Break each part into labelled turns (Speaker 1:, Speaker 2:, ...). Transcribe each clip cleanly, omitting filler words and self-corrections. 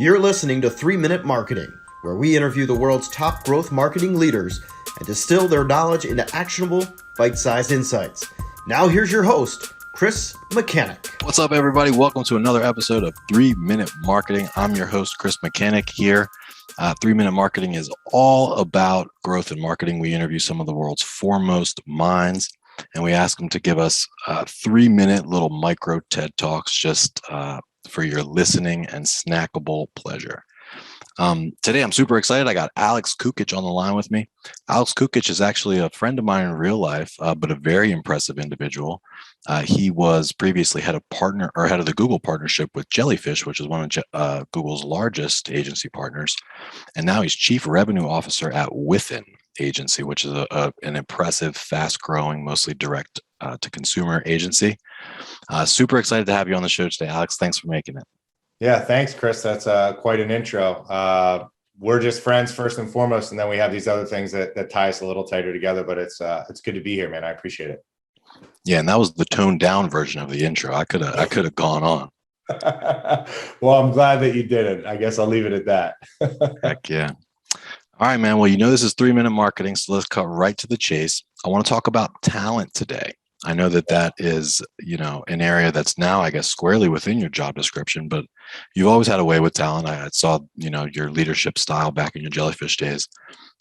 Speaker 1: You're listening to 3 Minute Marketing, where we interview the world's top growth marketing leaders and distill their knowledge into actionable, bite-sized insights. Now here's your host, Chris Mechanic.
Speaker 2: What's up, everybody? Welcome to another episode of 3 Minute Marketing. I'm your host, Chris Mechanic here. 3 Minute Marketing is all about growth in marketing. We interview some of the world's foremost minds, and we ask them to give us 3-minute little micro TED Talks just for your listening and snackable pleasure. Today, I'm super excited. I got Alex Kukich on the line with me. Alex Kukich is actually a friend of mine in real life, but a very impressive individual. He was previously head of the Google partnership with Jellyfish, which is one of Google's largest agency partners. And now he's chief revenue officer at WITHIN agency, which is an impressive, fast-growing, mostly direct to consumer agency. Super excited to have you on the show today, Alex. Thanks for making it.
Speaker 3: Yeah, thanks, Chris. That's quite an intro. We're just friends first and foremost, and then we have these other things that tie us a little tighter together. But it's good to be here, man. I appreciate it.
Speaker 2: Yeah, and that was the toned down version of the intro. I could have gone on.
Speaker 3: Well, I'm glad that you didn't. I guess I'll leave it at that.
Speaker 2: Heck yeah. All right, man. Well, you know this is 3 Minute Marketing, so let's cut right to the chase. I want to talk about talent today. I know that is, an area that's now, I guess, squarely within your job description, but you've always had a way with talent. I saw, your leadership style back in your Jellyfish days.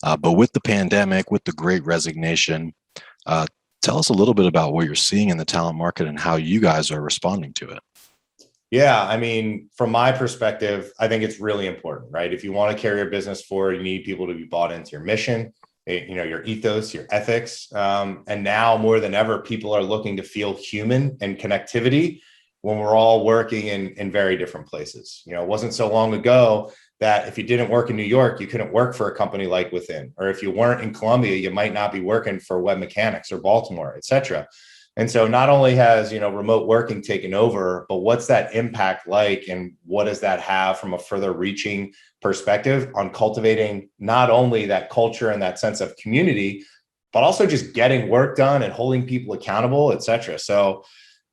Speaker 2: But with the pandemic, with the Great Resignation, tell us a little bit about what you're seeing in the talent market and how you guys are responding to it.
Speaker 3: Yeah, I mean, from my perspective, I think it's really important, right? If you want to carry your business forward, you need people to be bought into your mission, your ethos, your ethics. And now more than ever, people are looking to feel human and connectivity when we're all working in very different places. It wasn't so long ago that if you didn't work in New York, you couldn't work for a company like WITHIN, or if you weren't in Columbia, you might not be working for Web Mechanics or Baltimore, et cetera. And so not only has, remote working taken over, but what's that impact like, and what does that have from a further reaching perspective on cultivating not only that culture and that sense of community, but also just getting work done and holding people accountable, et cetera. So,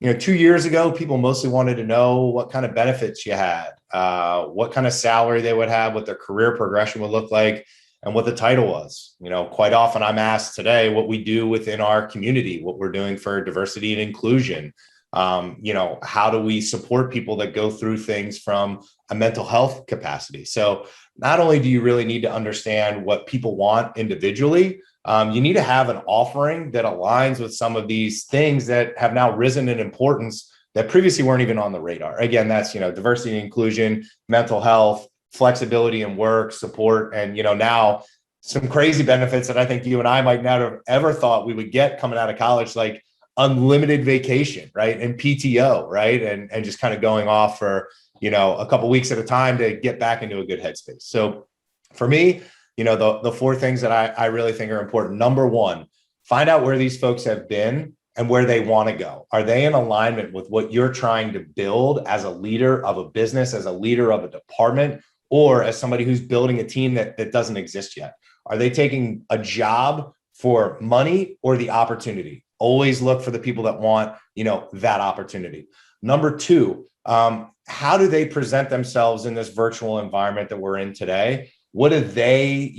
Speaker 3: 2 years ago, people mostly wanted to know what kind of benefits you had, what kind of salary they would have, what their career progression would look like, and what the title was. Quite often I'm asked today what we do within our community, what we're doing for diversity and inclusion. How do we support people that go through things from a mental health capacity? So not only do you really need to understand what people want individually, you need to have an offering that aligns with some of these things that have now risen in importance that previously weren't even on the radar. Again, that's, diversity and inclusion, mental health, flexibility in work, support, and, now some crazy benefits that I think you and I might not have ever thought we would get coming out of college, like unlimited vacation, right? And PTO, right? And just kind of going off for, a couple of weeks at a time to get back into a good headspace. So for me, the 4 things that I really think are important. Number 1, find out where these folks have been and where they want to go. Are they in alignment with what you're trying to build as a leader of a business, as a leader of a department, or as somebody who's building a team that doesn't exist yet? Are they taking a job for money or the opportunity? Always look for the people that want, that opportunity. Number 2, how do they present themselves in this virtual environment that we're in today? What are they,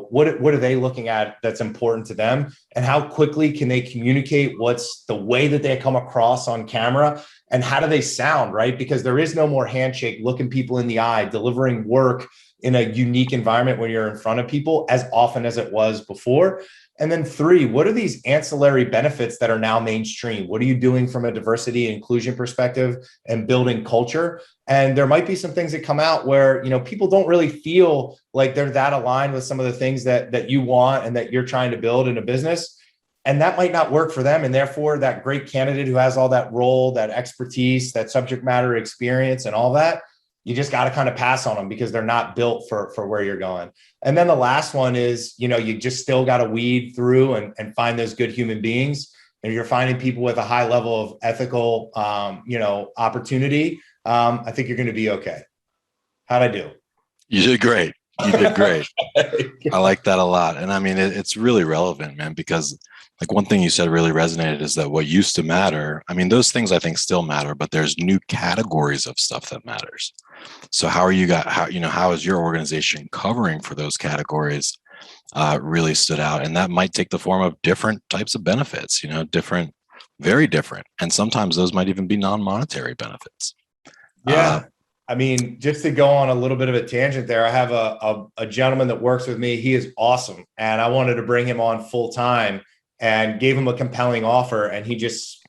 Speaker 3: what are they looking at that's important to them? And how quickly can they communicate what's the way that they come across on camera? And how do they sound, right? Because there is no more handshake, looking people in the eye, delivering work in a unique environment when you're in front of people as often as it was before. And then 3, what are these ancillary benefits that are now mainstream? What are you doing from a diversity and inclusion perspective and building culture? And there might be some things that come out where, people don't really feel like they're that aligned with some of the things that you want and that you're trying to build in a business. And that might not work for them. And therefore, that great candidate who has all that role, that expertise, that subject matter experience and all that, you just got to kind of pass on them because they're not built for where you're going. And then the last one is, you just still got to weed through and find those good human beings. And you're finding people with a high level of ethical, opportunity. I think you're going to be okay. How'd I do?
Speaker 2: You did great. You did great. I like that a lot. And I mean, it's really relevant, man, because like one thing you said really resonated is that what used to matter, I mean, those things I think still matter, but there's new categories of stuff that matters. So how is your organization covering for those categories really stood out? And that might take the form of different types of benefits, different, very different. And sometimes those might even be non-monetary benefits.
Speaker 3: Yeah. I mean, just to go on a little bit of a tangent there, I have a gentleman that works with me. He is awesome. And I wanted to bring him on full time and gave him a compelling offer. And he just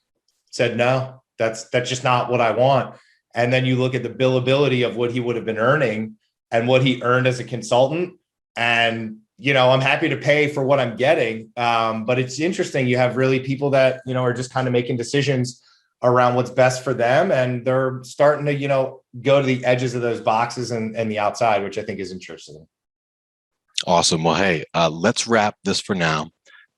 Speaker 3: said, no, that's just not what I want. And then you look at the billability of what he would have been earning and what he earned as a consultant. And, I'm happy to pay for what I'm getting. But it's interesting. You have really people that, are just kind of making decisions around what's best for them. And they're starting to, go to the edges of those boxes and the outside, which I think is interesting.
Speaker 2: Awesome. Well, hey, let's wrap this for now.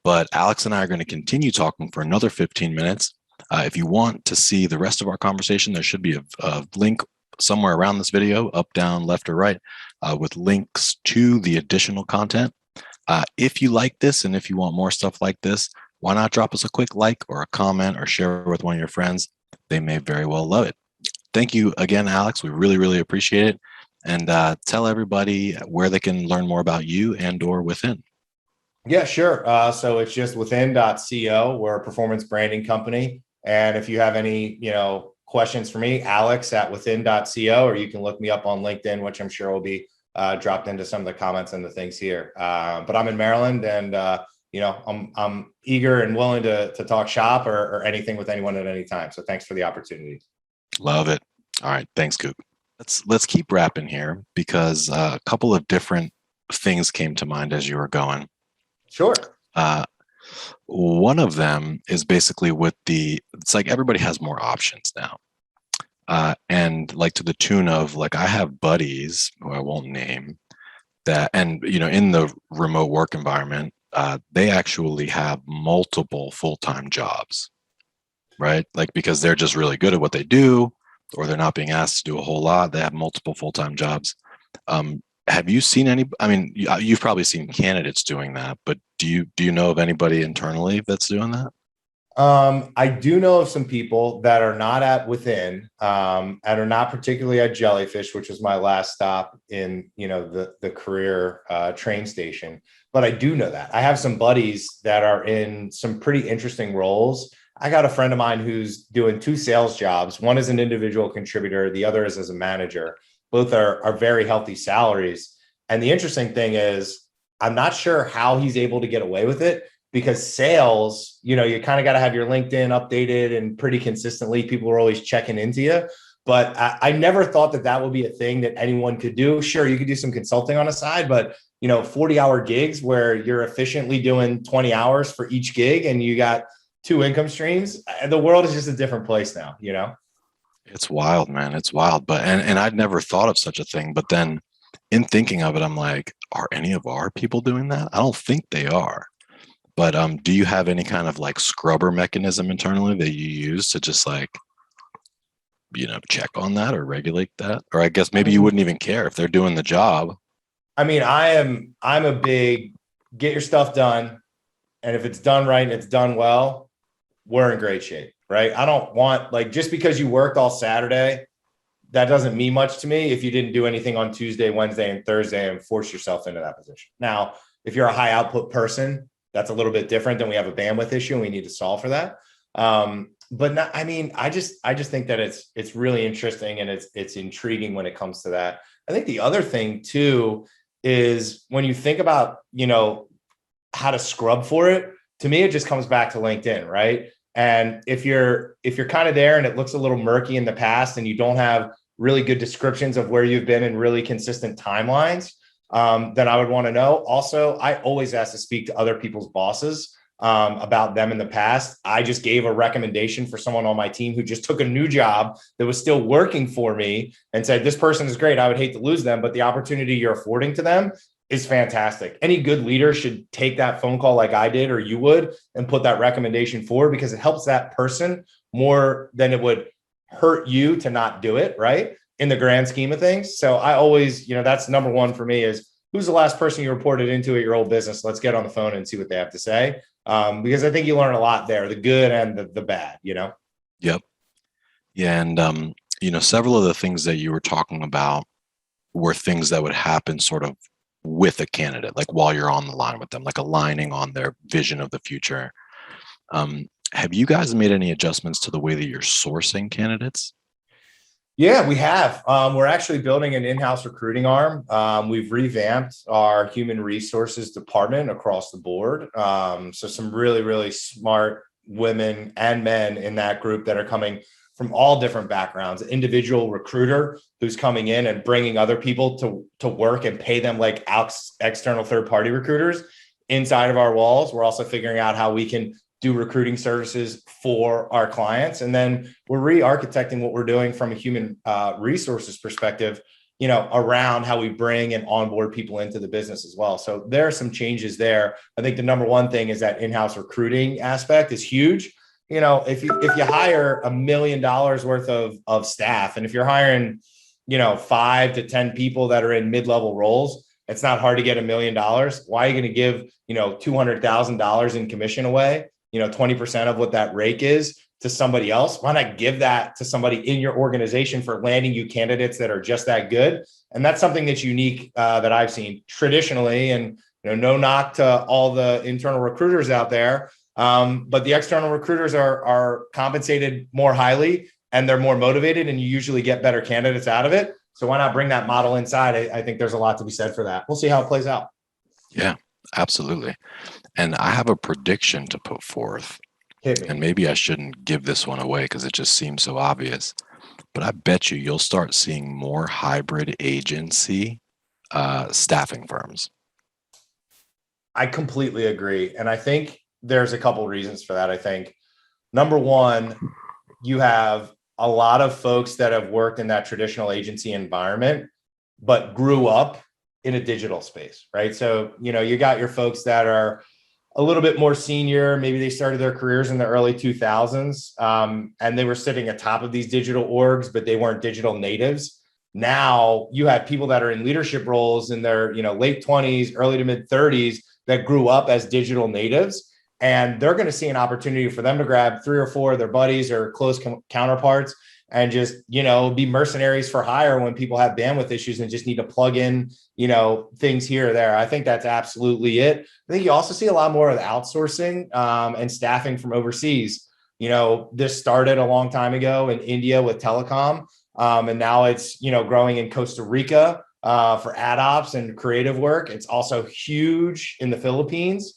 Speaker 2: But Alex and I are going to continue talking for another 15 minutes. If you want to see the rest of our conversation, there should be a link somewhere around this video, up, down, left, or right, with links to the additional content. If you like this and if you want more stuff like this, why not drop us a quick like or a comment or share it with one of your friends? They may very well love it. Thank you again, Alex. We really, really appreciate it. And tell everybody where they can learn more about you and or Within.
Speaker 3: Yeah, sure. So it's just within.co. We're a performance branding company. And if you have any, questions for me, Alex at within.co, or you can look me up on LinkedIn, which I'm sure will be dropped into some of the comments and the things here. But I'm in Maryland and, I'm eager and willing to talk shop or anything with anyone at any time. So thanks for the opportunity.
Speaker 2: Love it. All right. Thanks, Coop. Let's keep wrapping here because a couple of different things came to mind as you were going.
Speaker 3: Sure.
Speaker 2: One of them is basically it's like everybody has more options now. And like to the tune of like, I have buddies who I won't name that, and, in the remote work environment, they actually have multiple full-time jobs, right? Like, because they're just really good at what they do, or they're not being asked to do a whole lot. They have multiple full-time jobs. Have you seen you've probably seen candidates doing that, but do you know of anybody internally that's doing that?
Speaker 3: I do know of some people that are not at Within, and are not particularly at Jellyfish, which was my last stop in, the career train station. But I do know that I have some buddies that are in some pretty interesting roles. I got a friend of mine who's doing 2 sales jobs. One is an individual contributor. The other is as a manager. Both are very healthy salaries. And the interesting thing is, I'm not sure how he's able to get away with it, because sales, you kind of got to have your LinkedIn updated and pretty consistently. People are always checking into you. But I never thought that would be a thing that anyone could do. Sure, you could do some consulting on the side, but 40-hour gigs where you're efficiently doing 20 hours for each gig and you got 2 income streams. The world is just a different place now,
Speaker 2: It's wild, man. It's wild. But and I'd never thought of such a thing. But then in thinking of it, I'm like, are any of our people doing that? I don't think they are. But do you have any kind of like scrubber mechanism internally that you use to just like, check on that or regulate that? Or I guess maybe you wouldn't even care if they're doing the job.
Speaker 3: I mean, I'm a big get your stuff done. And if it's done right and it's done well, we're in great shape, right? I don't want, like, just because you worked all Saturday, that doesn't mean much to me if you didn't do anything on Tuesday, Wednesday, and Thursday and force yourself into that position. Now, if you're a high output person, that's a little bit different. Than we have a bandwidth issue and we need to solve for that. But not, I just think that it's really interesting and it's intriguing when it comes to that. I think the other thing too is when you think about, how to scrub for it, to me, it just comes back to LinkedIn, right? And if you're kind of there and it looks a little murky in the past and you don't have really good descriptions of where you've been in really consistent timelines, then I would want to know. Also, I always ask to speak to other people's bosses about them in the past. I just gave a recommendation for someone on my team who just took a new job that was still working for me and said, this person is great. I would hate to lose them, but the opportunity you're affording to them is fantastic. Any good leader should take that phone call like I did, or you would, and put that recommendation forward, because it helps that person more than it would hurt you to not do it, right? In the grand scheme of things. So I always, that's number one for me is, who's the last person you reported into at your old business? Let's get on the phone and see what they have to say. Because I think you learn a lot there, the good and the bad,
Speaker 2: Yep. Yeah. And several of the things that you were talking about were things that would happen sort of with a candidate, like while you're on the line with them, like aligning on their vision of the future. Have you guys made any adjustments to the way that you're sourcing candidates?
Speaker 3: Yeah, we have. We're actually building an in-house recruiting arm. We've revamped our human resources department across the board. So some really, really smart women and men in that group that are coming from all different backgrounds. Individual recruiter who's coming in and bringing other people to work and pay them like external third-party recruiters inside of our walls. We're also figuring out how we can do recruiting services for our clients. And then we're re-architecting what we're doing from a human resources perspective, around how we bring and onboard people into the business as well. So there are some changes there. I think the number one thing is that in-house recruiting aspect is huge. If you hire $1 million worth of staff, and if you're hiring, 5 to 10 people that are in mid-level roles, it's not hard to get $1 million. Why are you going to give, $200,000 in commission away? 20% of what that rake is to somebody else? Why not give that to somebody in your organization for landing you candidates that are just that good? And that's something that's unique that I've seen traditionally. And no knock to all the internal recruiters out there, but the external recruiters are compensated more highly and they're more motivated, and you usually get better candidates out of it. So why not bring that model inside? I think there's a lot to be said for that. We'll see how it plays out.
Speaker 2: Yeah, absolutely. And I have a prediction to put forth,
Speaker 3: Hit me.
Speaker 2: and maybe I shouldn't give this one away because it just seems so obvious, but I bet you'll start seeing more hybrid agency staffing firms.
Speaker 3: I completely agree. And I think there's a couple of reasons for that. I think number one, you have a lot of folks that have worked in that traditional agency environment, but grew up in a digital space, right? So, you got your folks that are a little bit more senior. Maybe they started their careers in the early 2000s, and they were sitting atop of these digital orgs, but they weren't digital natives. Now you have people that are in leadership roles in their, late 20s, early to mid 30s that grew up as digital natives. And they're going to see an opportunity for them to grab 3 or 4 of their buddies or close counterparts and just, be mercenaries for hire when people have bandwidth issues and just need to plug in, things here or there. I think that's absolutely it. I think you also see a lot more of the outsourcing and staffing from overseas. This started a long time ago in India with telecom, and now it's, growing in Costa Rica for ad ops and creative work. It's also huge in the Philippines.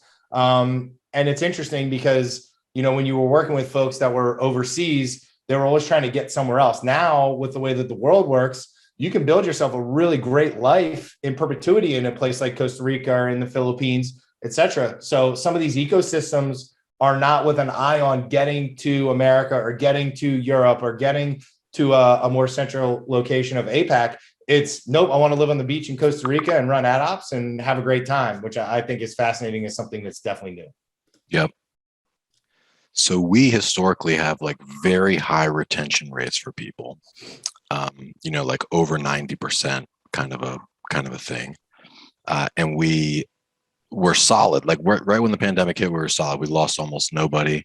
Speaker 3: And it's interesting because, when you were working with folks that were overseas, they were always trying to get somewhere else. Now, with the way that the world works, you can build yourself a really great life in perpetuity in a place like Costa Rica or in the Philippines, et cetera. So some of these ecosystems are not with an eye on getting to America or getting to Europe or getting to a more central location of APAC. It's nope, I want to live on the beach in Costa Rica and run ad ops and have a great time, which I think is fascinating, is something that's definitely new.
Speaker 2: Yep. So we historically have like very high retention rates for people, like over 90% kind of a thing. And we were solid, like right when the pandemic hit, we were solid. We lost almost nobody.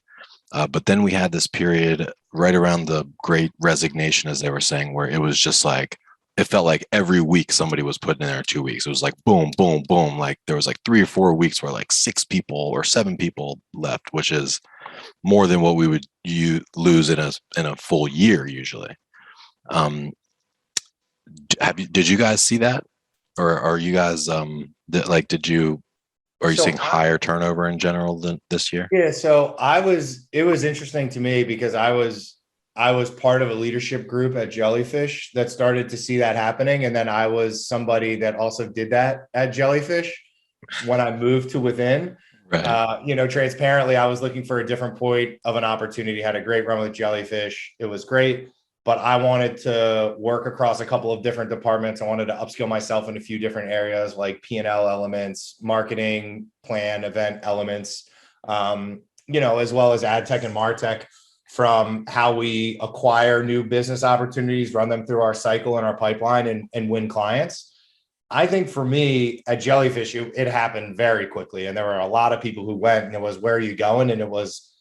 Speaker 2: But then we had this period right around the Great Resignation, as they were saying, where it was just like, it felt like every week somebody was put in there 2 weeks. It was like boom, boom, boom. Like there was like 3 or 4 weeks where like 6 people or 7 people left, which is more than what we would lose in a full year usually. Did you guys see that, or are you guys are you seeing higher turnover in general than this year?
Speaker 3: Yeah, so it was interesting to me because I was part of a leadership group at Jellyfish that started to see that happening. And then I was somebody that also did that at Jellyfish when I moved to Within. Right. Transparently, I was looking for a different point of an opportunity, had a great run with Jellyfish. It was great, but I wanted to work across a couple of different departments. I wanted to upskill myself in a few different areas like P&L elements, marketing plan, event elements, as well as ad tech and martech, from how we acquire new business opportunities, run them through our cycle and our pipeline and win clients. I think for me at Jellyfish, it happened very quickly. And there were a lot of people who went and it was, where are you going? And it was,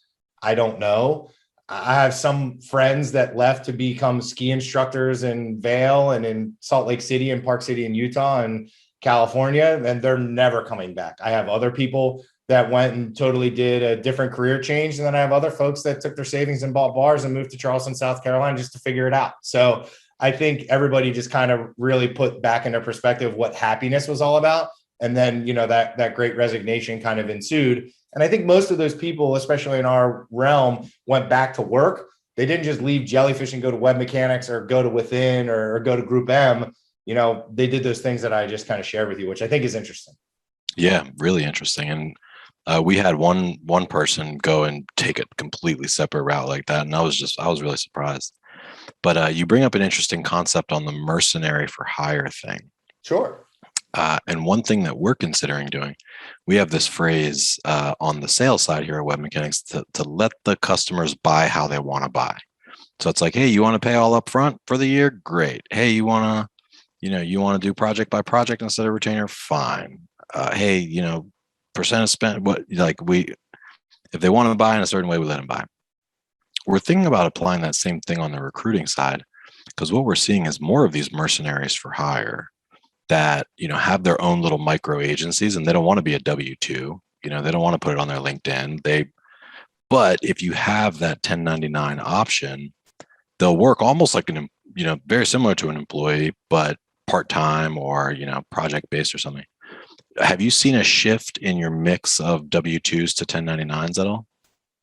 Speaker 3: I don't know. I have some friends that left to become ski instructors in Vail and in Salt Lake City and Park City in Utah and California, and they're never coming back. I have other people that went and totally did a different career change. And then I have other folks that took their savings and bought bars and moved to Charleston, South Carolina just to figure it out. So I think everybody just kind of really put back into perspective what happiness was all about. And then, that great resignation kind of ensued. And I think most of those people, especially in our realm, went back to work. They didn't just leave Jellyfish and go to web mechanics or go to Within or go to Group M. They did those things that I just kind of shared with you, which I think is interesting.
Speaker 2: Yeah, really interesting. And we had one person go and take a completely separate route like that, and I was really surprised. But you bring up an interesting concept on the mercenary for hire thing.
Speaker 3: Sure.
Speaker 2: And one thing that we're considering doing, we have this phrase on the sales side here at Web Mechanics to let the customers buy how they want to buy. So it's like, hey, you want to pay all up front for the year? Great. Hey, you want to do project by project instead of retainer? Fine. Hey, percent of spend, if they want to buy in a certain way, we let them buy. We're thinking about applying that same thing on the recruiting side, because what we're seeing is more of these mercenaries for hire that have their own little micro agencies, and they don't want to be a W-2. They don't want to put it on their LinkedIn. But if you have that 1099 option, they'll work almost like very similar to an employee, but part-time or project based or something. Have you seen a shift in your mix of W-2s to 1099s at all?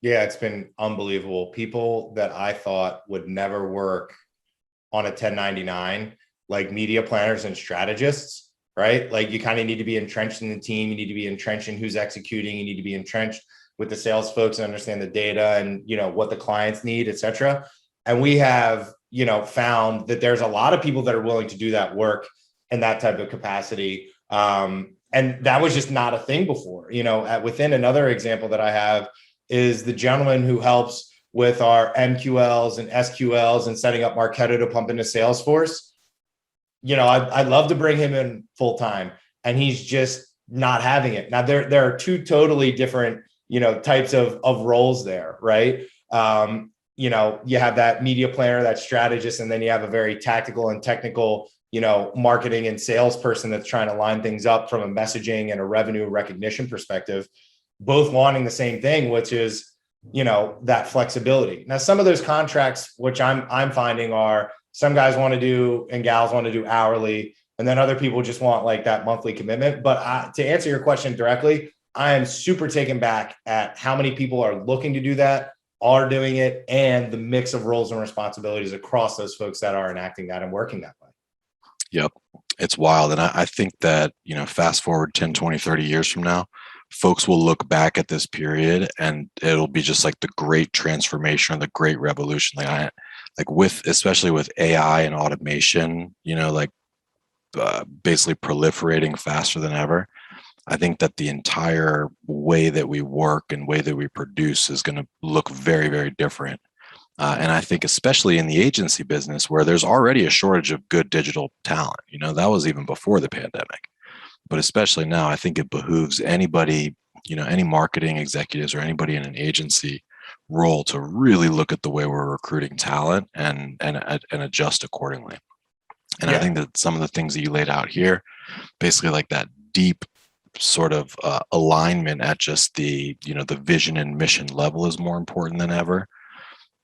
Speaker 3: Yeah, it's been unbelievable. People that I thought would never work on a 1099, like media planners and strategists, right? Like you kind of need to be entrenched in the team. You need to be entrenched in who's executing. You need to be entrenched with the sales folks and understand the data and, what the clients need, et cetera. And we have, found that there's a lot of people that are willing to do that work in that type of capacity. And that was just not a thing before. Within another example that I have is the gentleman who helps with our MQLs and SQLs and setting up Marketo to pump into Salesforce. I'd love to bring him in full time, and he's just not having it. Now there are two totally different, types of roles there, right? You have that media planner, that strategist, and then you have a very tactical and technical, marketing and sales person that's trying to line things up from a messaging and a revenue recognition perspective, both wanting the same thing, which is, that flexibility. Now, some of those contracts, which I'm finding are some guys want to do and gals want to do hourly, and then other people just want like that monthly commitment. But to answer your question directly, I am super taken back at how many people are looking to do that, are doing it, and the mix of roles and responsibilities across those folks that are enacting that and working that way.
Speaker 2: Yep. It's wild. And I think that, fast forward 10, 20, 30 years from now, folks will look back at this period and it'll be just like the great transformation or the great revolution. Especially with AI and automation, basically proliferating faster than ever. I think that the entire way that we work and way that we produce is going to look very, very different. And I think especially in the agency business where there's already a shortage of good digital talent, that was even before the pandemic. But especially now, I think it behooves anybody, any marketing executives or anybody in an agency role to really look at the way we're recruiting talent and adjust accordingly. And yeah. I think that some of the things that you laid out here, basically like that deep sort of alignment at just the vision and mission level is more important than ever.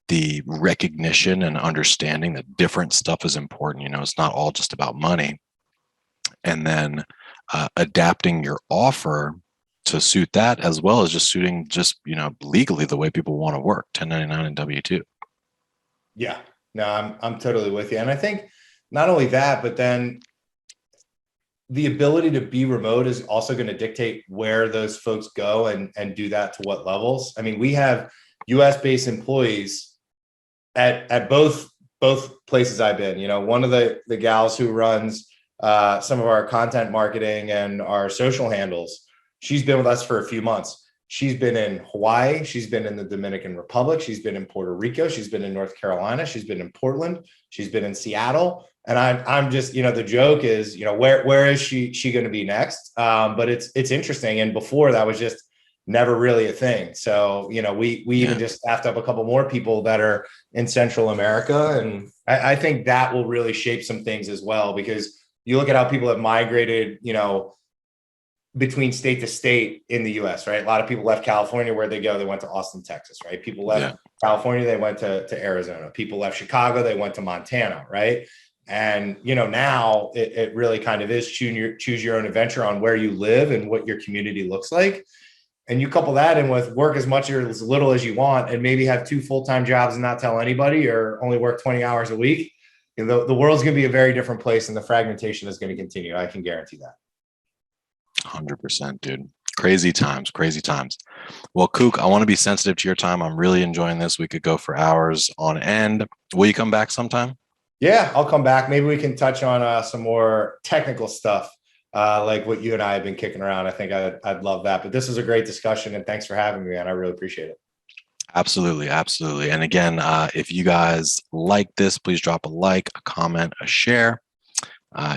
Speaker 2: The recognition and understanding that different stuff is important. It's not all just about money. And then adapting your offer to suit that, as well as just suiting legally the way people want to work, 1099 and W-2.
Speaker 3: Yeah, no, I'm totally with you. And I think not only that, but then the ability to be remote is also going to dictate where those folks go and do that to what levels. I mean, we have US based employees at both places I've been. One of the gals who runs some of our content marketing and our social handles, she's been with us for a few months. She's been in Hawaii. She's been in the Dominican Republic. She's been in Puerto Rico. She's been in North Carolina. She's been in Portland. She's been in Seattle. And I'm just, the joke is, where is she going to be next? But it's interesting. And before that was just, never really a thing. So, we even just staffed up a couple more people that are in Central America. And I think that will really shape some things as well, because you look at how people have migrated, between state to state in the US, right? A lot of people left California. Where they go? They went to Austin, Texas, right? People left California, they went to Arizona. People left Chicago, they went to Montana, right? And, now it really kind of is choose your own adventure on where you live and what your community looks like. And you couple that in with work as much or as little as you want, and maybe have 2 full-time jobs and not tell anybody, or only work 20 hours a week. The world's going to be a very different place, and the fragmentation is going to continue. I can guarantee that.
Speaker 2: 100%, dude. Crazy times. Well, Kook, I want to be sensitive to your time. I'm really enjoying this. We could go for hours on end. Will you come back sometime?
Speaker 3: Yeah, I'll come back. Maybe we can touch on some more technical stuff, like what you and I have been kicking around. I think I'd love that. But this was a great discussion, and thanks for having me, man. I really appreciate it.
Speaker 2: Absolutely. And again, if you guys like this, please drop a like, a comment, a share.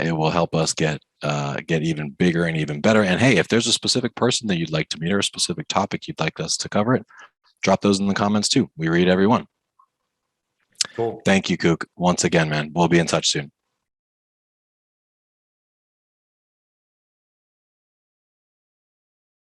Speaker 2: It will help us get even bigger and even better. And hey, if there's a specific person that you'd like to meet or a specific topic you'd like us to cover it, drop those in the comments too. We read everyone.
Speaker 3: Cool.
Speaker 2: Thank you, Kook. Once again, man, we'll be in touch soon.